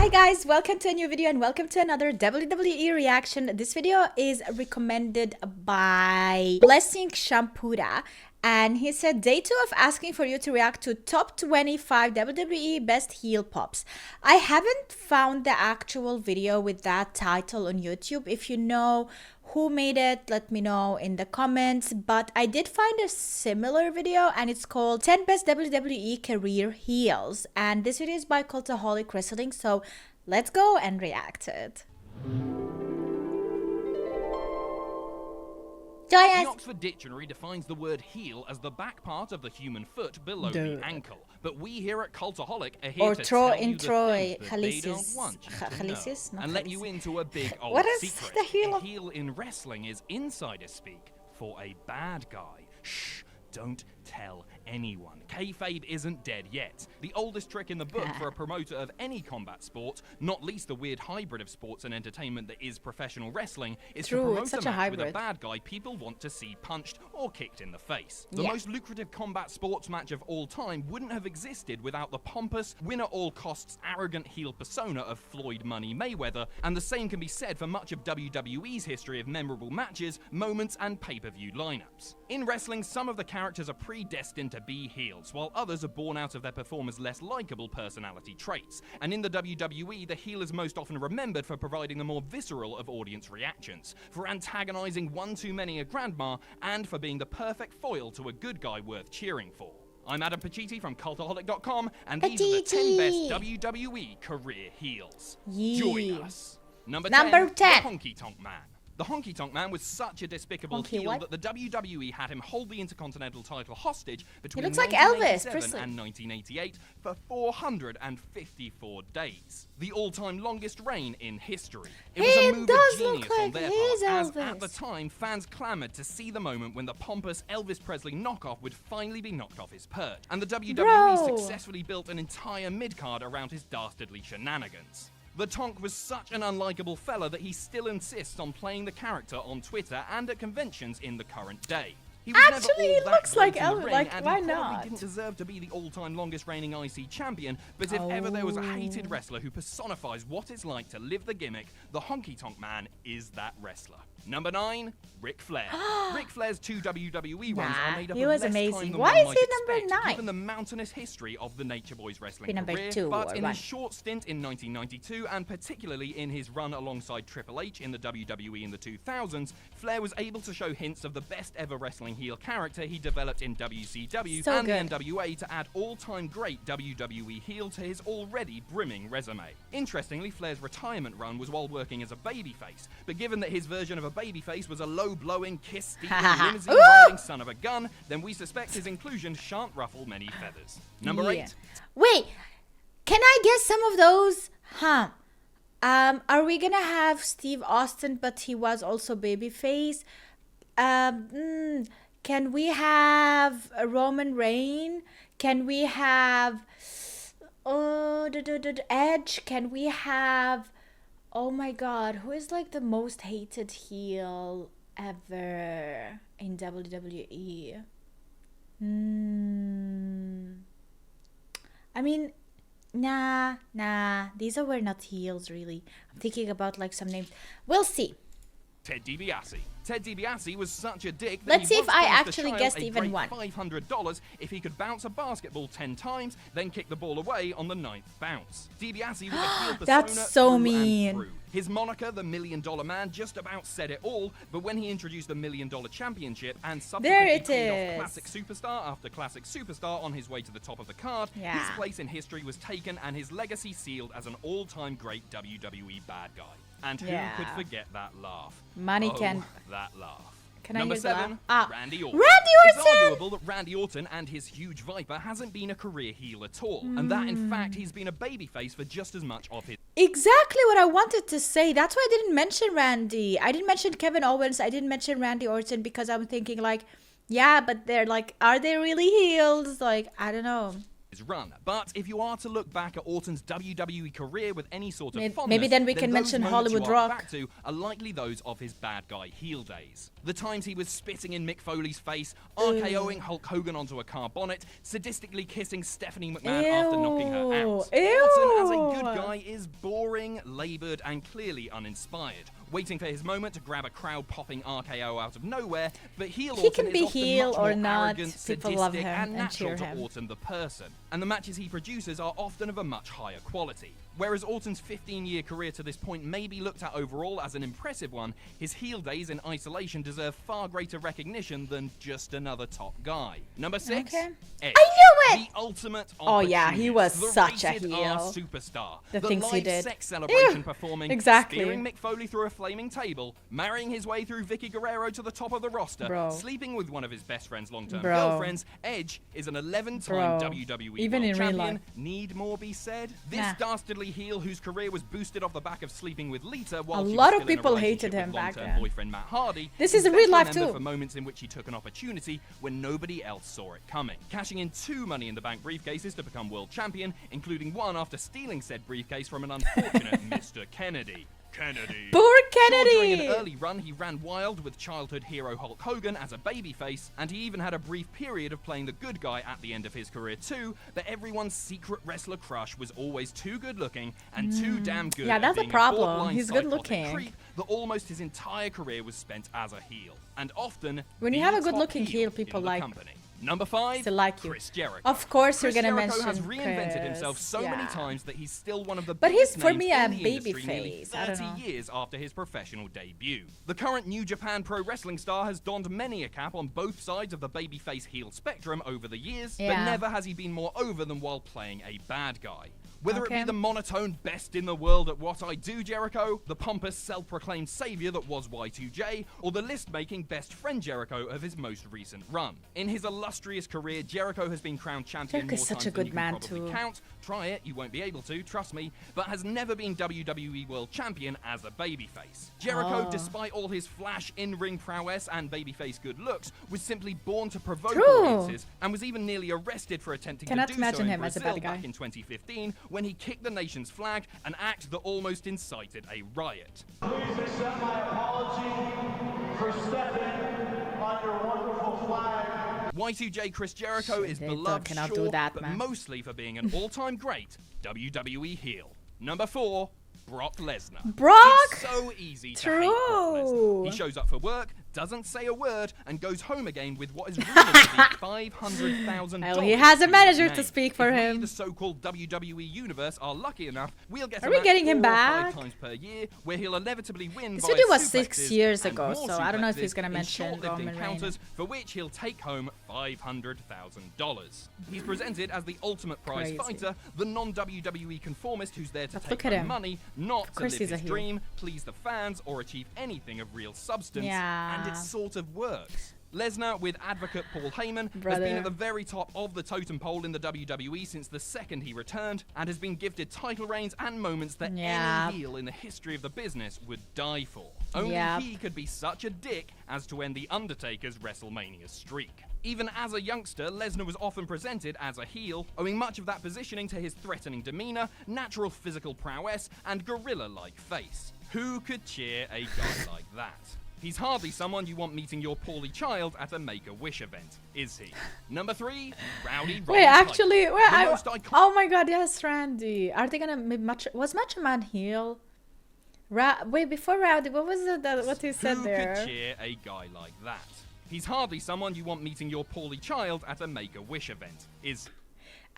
Hi guys, welcome to a new video and welcome to another WWE reaction. This video is recommended by Blessing Shampura, and he said day 2 of asking for you to react to top 25 WWE best heel pops. I haven't found the actual video with that title on YouTube. If you know who made it, let me know in the comments, but I did find a similar video and it's called 10 best WWE career heels, and this video is by Cultaholic Wrestling, so let's go and react to it. The Oxford Dictionary defines the word heel as the back part of the human foot below the ankle. But we here at Cultaholic are here to tell you the things that they don't want you to know, and let you into a big old secret. The heel? A heel in wrestling is insider speak for a bad guy. Shh, don't tell anyone. Kayfabe isn't dead yet. The oldest trick in the book for a promoter of any combat sport, not least the weird hybrid of sports and entertainment that is professional wrestling, is to promote a match with a bad guy people want to see punched or kicked in the face. The most lucrative combat sports match of all time wouldn't have existed without the pompous, win-at-all-costs, arrogant heel persona of Floyd Money Mayweather, and the same can be said for much of WWE's history of memorable matches, moments, and pay-per-view lineups. In wrestling, some of the characters are predestined to be heels, while others are born out of their performers' less likable personality traits. And in the WWE, the heel is most often remembered for providing the more visceral of audience reactions, for antagonizing one too many a grandma, and for being the perfect foil to a good guy worth cheering for. I'm Adam Pacitti from Cultaholic.com, and these are the 10 best WWE career heels. Join us. Number 10, the Honky Tonk Man. The Honky Tonk Man was such a despicable heel that the WWE had him hold the Intercontinental title hostage between 1987 and 1988 for 454 days. The all-time longest reign in history. It was a move of genius on their part, as at the time fans clamoured to see the moment when the pompous Elvis Presley knockoff would finally be knocked off his perch, and the WWE successfully built an entire mid-card around his dastardly shenanigans. The Tonk was such an unlikable fella that he still insists on playing the character on Twitter and at conventions in the current day. He was actually, he looks like Elvis. Like, why not? He didn't deserve to be the all-time longest reigning IC champion, but if ever there was a hated wrestler who personifies what it's like to live the gimmick, the Honky Tonk Man is that wrestler. Number 9, Ric Flair. Ric Flair's 2 WWE runs are made up of less time than one might expect, given the mountainous history of the Nature Boys wrestling career. But in his short stint in 1992, and particularly in his run alongside Triple H in the WWE in the 2000s, Flair was able to show hints of the best ever wrestling heel character he developed in WCW and the NWA to add all-time great WWE heel to his already brimming resume. Interestingly, Flair's retirement run was while working as a babyface, but given that his version of a babyface was a low-blowing, kiss-stealing, limousine-riding son of a gun, then we suspect his inclusion shan't ruffle many feathers. Number 8. Wait, can I guess some of those? Are we gonna have Steve Austin, but he was also babyface? Can we have Roman Reigns? Can we have Edge? Can we have, oh my god, who is like the most hated heel ever in WWE? I mean, nah, these were not heels really. I'm thinking about like some names. We'll see. Ted DiBiase. Ted DiBiase was such a dick that Let's see if I actually guessed even one. $500 if he could bounce a basketball 10 times, then kick the ball away on the 9th bounce. DiBiase was a heel persona. That's so mean. His moniker, the $1 Million Man, just about said it all, but when he introduced the $1 Million Championship and subsequently paid off classic superstar after classic superstar on his way to the top of the card, his place in history was taken and his legacy sealed as an all-time great WWE bad guy. And who could forget that laugh? That laugh. Number 7, Randy Orton. It's arguable that Randy Orton and his huge viper hasn't been a career heel at all, and that in fact he's been a babyface for just as much of his. Exactly what I wanted to say. That's why I didn't mention Randy. I didn't mention Kevin Owens. I didn't mention Randy Orton because I'm thinking like, yeah, but they're like, are they really heels? Like, I don't know. his run. But if you are to look back at Orton's WWE career with any sort of fondness, maybe then we can those mention moments Hollywood you arc Rock. back to are likely those of his bad guy heel days. The times he was spitting in Mick Foley's face, RKOing Hulk Hogan onto a car bonnet, sadistically kissing Stephanie McMahon after knocking her out. Orton as a good guy is boring, laboured, and clearly uninspired, waiting for his moment to grab a crowd-popping RKO out of nowhere, but heel He Orton can be is often heel much or more not. arrogant, People love sadistic, him and and natural cheer to him. Orton the person, and the matches he produces are often of a much higher quality. Whereas Orton's 15-year career to this point may be looked at overall as an impressive one, his heel days in isolation deserve far greater recognition than just another top guy. Number 6, Okay. Edge. I knew it! The ultimate Oh, yeah, he was opportunist, such a rated heel. R superstar. The things he live did. sex celebration Ew, performing, exactly. spearing Mick Foley through a flaming table, marrying his way through Vicky Guerrero to the top of the roster, Bro. sleeping with one of his best friend's long-term Bro. girlfriends. Edge is an 11-time Bro. WWE Even World in real Champion. life. Need more be said? This Nah. dastardly heel whose career was boosted off the back of sleeping with Lita while A she lot was of still in a people relationship hated him with back long-term then. boyfriend Matt Hardy. This is in best real life remembered too. for moments in which he took an opportunity when nobody else saw it coming, cashing in 2 Money in the Bank briefcases to become world champion, including one after stealing said briefcase from an unfortunate Mr. Kennedy. Poor Sure, during Kennedy! an early run, he ran wild with childhood hero Hulk Hogan as a babyface, and he even had a brief period of playing the good guy at the end of his career too, but everyone's secret wrestler crush was always too good looking and too damn good Yeah, at that's a being problem. borderline He's good psychotic looking. creep that almost his entire career was spent as a heel, and often When you the have a top good-looking heel, in people the like- company. Number 5, They like you. Chris Jericho. Of course you're Chris gonna Jericho has mention reinvented Chris, himself so many yeah. times that he's still one of the But he's, biggest for names me, in a the industry baby nearly face. I don't 30 know. years after his professional debut. The current New Japan Pro Wrestling star has donned many a cap on both sides of the babyface heel spectrum over the years, but Yeah. never has he been more over than while playing a bad guy. Whether it Okay. be the monotone best in the world at what I do Jericho, the pompous self-proclaimed savior that was Y2J, or the list-making best friend Jericho of his most recent run. In his illustrious career, Jericho has been crowned champion Jericho's more such times a than good you man can probably too. count. Try it, you won't be able to, trust me, but has never been WWE World Champion as a babyface. Jericho, Oh. despite all his flash in-ring prowess and babyface good looks, was simply born to provoke True. audiences and was even nearly arrested for attempting Cannot to do imagine so in him as a Brazil bad guy. back in 2015 when he kicked the nation's flag, an act that almost incited a riot. Please accept my apology for stepping on your wonderful flag. Y2J Chris Jericho is They beloved, cannot sure, do that, but man. mostly for being an all-time great WWE heel. Number 4, Brock Lesnar. Brock? It's so easy to hate Brock Lesnar. True. He shows up for work, doesn't say a word, and goes home again with what is rumored to be $500,000. Well, he has a to his manager to name. speak for If we, him. the so-called WWE universe, are lucky enough, we'll get Are a we match getting him 4 or 5 back? times per year, where he'll inevitably win This via video was 6 suplexes years and ago, more so I don't know if suplexes he's gonna in mention short-lived Roman encounters, for which he'll take home $500,000. He's presented as the ultimate prize Crazy. fighter, the non-WWE conformist who's there to But take look at home him. money, not to course live he's a his heel. dream, please the fans, or achieve anything of real substance. Yeah. And it sort of works. Lesnar, with advocate Paul Heyman, has Brother. been at the very top of the totem pole in the WWE since the second he returned, and has been gifted title reigns and moments that Yeah. any heel in the history of the business would die for. Only Yep. he could be such a dick as to end The Undertaker's WrestleMania streak. Even as a youngster, Lesnar was often presented as a heel, owing much of that positioning to his threatening demeanor, natural physical prowess, and gorilla-like face. Who could cheer a guy like that? He's hardly someone you want meeting your poorly child at a Make-A-Wish event, is he? Number 3, Rowdy Roddy Wait, actually, Piper. wait, The most iconic- oh my god, yes, Randy. Are they gonna make was Macho Man heel? Wait, before Rowdy, what was it that what he said Who there? could cheer a guy like that? He's hardly someone you want meeting your poorly child at a Make-A-Wish event, is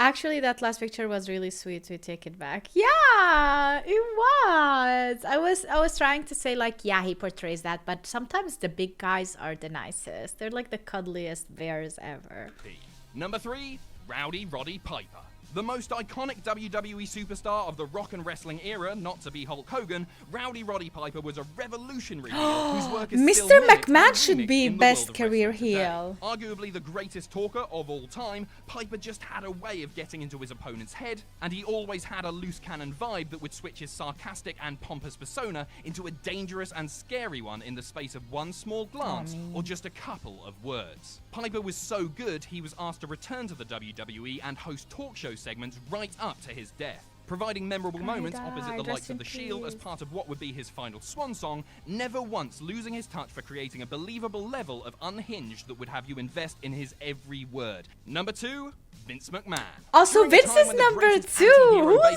Actually, that last picture was really sweet. We take it back. Yeah, it was. I was trying to say like, yeah, he portrays that, but sometimes the big guys are the nicest. They're like the cuddliest bears ever. he? Number 3, Rowdy Roddy Piper. The most iconic WWE superstar of the rock and wrestling era, not to be Hulk Hogan, Rowdy Roddy Piper was a revolutionary heel whose work is still Mr. mimicked McMahon and should remixed be in the best world of career wrestling today. heel. Arguably the greatest talker of all time, Piper just had a way of getting into his opponent's head, and he always had a loose cannon vibe that would switch his sarcastic and pompous persona into a dangerous and scary one in the space of one small glance or just a couple of words. Piper was so good, he was asked to return to the WWE and host talk show segments right up to his death. Providing memorable moments opposite the likes of The Shield as part of what would be his final swan song, never once losing his touch for creating a believable level of unhinged that would have you invest in his every word. Number 2, Vince McMahon. Also, During a Vince time is when the number greatest 2. anti-hero Who's babyface in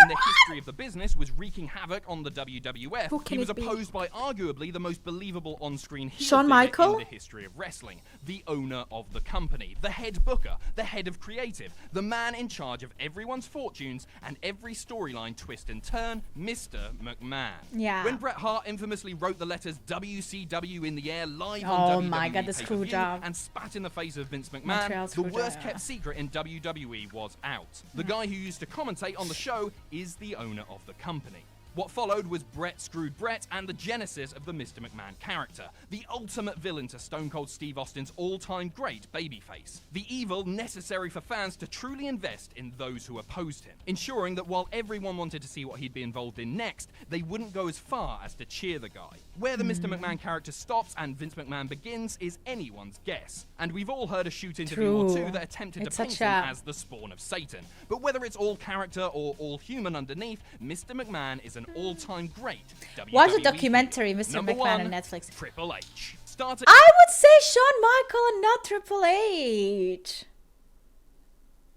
the number history of the business was wreaking havoc on the WWF, Who can he was it be? opposed by arguably the most believable on-screen heel Shawn figure Michael? in the history of wrestling, the owner of the company, the head booker, the head of creative, the man in charge of everyone's fortunes and every storyline twist and turn, Mr. McMahon. Yeah. When Bret Hart infamously wrote the letters WCW in the air live Oh on WWE my God, the pay-per-view screw job. and spat in the face of Vince McMahon, Montreal the screw job, worst yeah. kept secret in WWE was out. The guy who used to commentate on the show is the owner of the company. What followed was Bret Screwed Bret and the genesis of the Mr. McMahon character, the ultimate villain to Stone Cold Steve Austin's all-time great babyface, the evil necessary for fans to truly invest in those who opposed him, ensuring that while everyone wanted to see what he'd be involved in next, they wouldn't go as far as to cheer the guy. Where the Mr. McMahon character stops and Vince McMahon begins is anyone's guess, and we've all heard a shoot interview or True. two that attempted It's to paint such him a- as the spawn of Satan. But whether it's all character or all human underneath, Mr. McMahon is an all-time great WWE Watch the heel. documentary, Mr. Number McMahon one, on Netflix. Triple H. Started I would say Shawn Michael and not Triple H.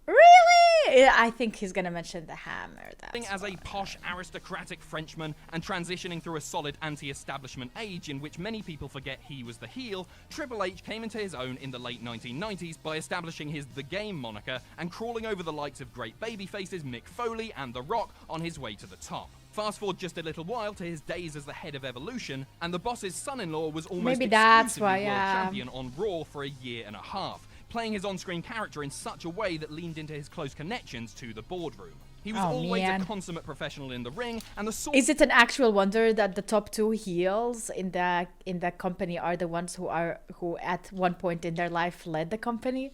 Really? Yeah, I think he's gonna mention the Hammer. That's as a why. posh aristocratic Frenchman and transitioning through a solid anti-establishment age in which many people forget he was the heel, Triple H came into his own in the late 1990s by establishing his The Game moniker and crawling over the likes of great babyfaces Mick Foley and The Rock on his way to the top. Fast forward just a little while to his days as the head of Evolution, and the boss's son-in-law was almost Maybe that's exclusively why, world yeah. champion on Raw for a year and a half, playing his on-screen character in such a way that leaned into his close connections to the boardroom. He was Oh, always man. a consummate professional in the ring, and the sort Is it an actual wonder that the top 2 heels in the company are the ones who at one point in their life led the company?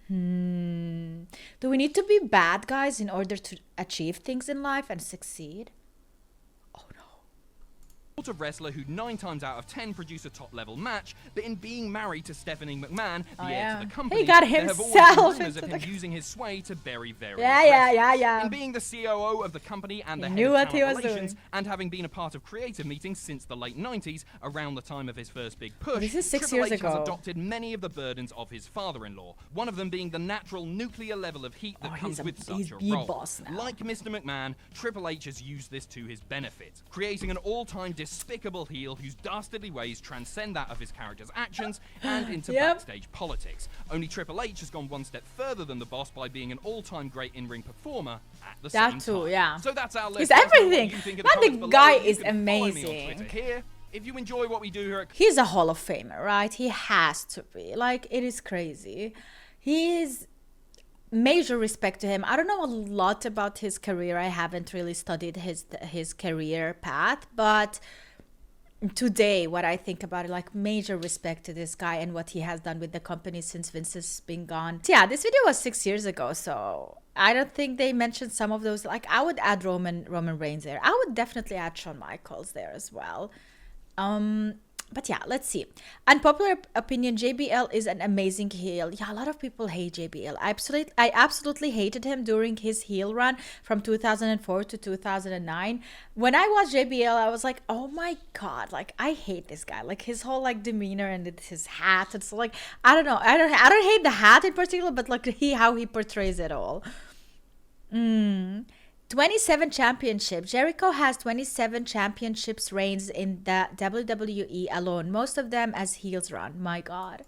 Do we need to be bad guys in order to achieve things in life and succeed? of wrestler who 9 times out of 10 produce a top-level match, but in being married to Stephanie McMahon, the heir to the company, He got there have always himself been rumors of into him the... using his sway to bury various Yeah. wrestlers. In being the COO of the company and the He head knew of what he talent was relations, doing. and having been a part of creative meetings since the late 90s, around the time of his first big push, This is 6 Triple years H has ago. adopted many of the burdens of his father-in-law, one of them being the natural nuclear level of heat that comes with he's such a the role. boss now. Like Mr. McMahon, Triple H has used this to his benefit, creating an all-time despicable heel whose dastardly ways transcend that of his character's actions and into Yep. backstage politics. Only Triple H has gone one step further than the boss by being an all-time great in-ring performer at the That same too, time. yeah. So that's our list. He's Let us know what everything. you think in Man, the comments below. guy You is can follow me on amazing. Twitter here. If you enjoy what we do here at He's a Hall of Famer, right? He has to be. Like, it is crazy. He is major respect to him. I don't know a lot about his career. I haven't really studied his career path, but today what I think about it, like, major respect to this guy and what he has done with the company since Vince has been gone. So yeah, this video was 6 years ago, so I don't think they mentioned some of those. Like, I would add Roman Reigns there. I would definitely add Shawn Michaels there as well. But yeah, let's see. Unpopular opinion, JBL is an amazing heel. Yeah, a lot of people hate JBL. I absolutely hated him during his heel run from 2004 to 2009. When I watched JBL, I was like, oh my God, like, I hate this guy. Like, his whole, like, demeanor and his hat. It's like, I don't know. I don't hate the hat in particular, but like how he portrays it all. 27 championship. Jericho has 27 championships reigns in the WWE alone, most of them as heels run. My God.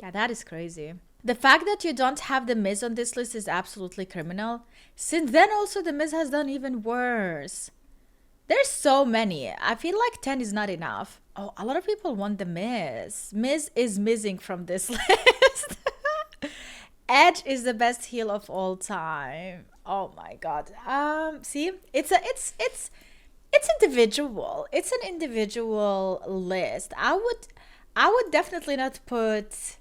Yeah, that is crazy. The fact that you don't have The Miz on this list is absolutely criminal. Since then, also, The Miz has done even worse. There's so many. I feel like 10 is not enough. Oh, a lot of people want The Miz. Miz is missing from this list. Edge is the best heel of all time. Oh my god. See, it's individual. It's an individual list. I would definitely not put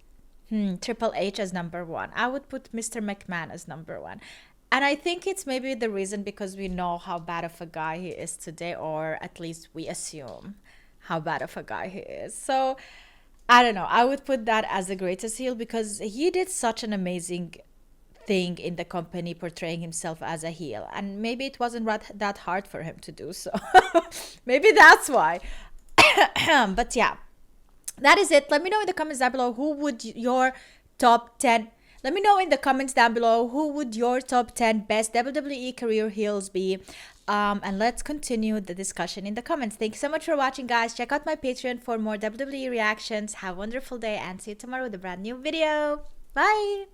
Triple H as number one. I would put Mr. McMahon as number one. And I think it's maybe the reason because we know how bad of a guy he is today, or at least we assume how bad of a guy he is. So I don't know. I would put that as the greatest heel because he did such an amazing thing in the company portraying himself as a heel. And maybe it wasn't that hard for him to do so. Maybe that's why. But yeah, that is it. Let me know in the comments down below who would your top 10. Let me know in the comments down below who would your top 10 best WWE career heels be. And let's continue the discussion in the comments. Thanks so much for watching, guys. Check out my Patreon for more WWE reactions. Have a wonderful day and see you tomorrow with a brand new video. Bye!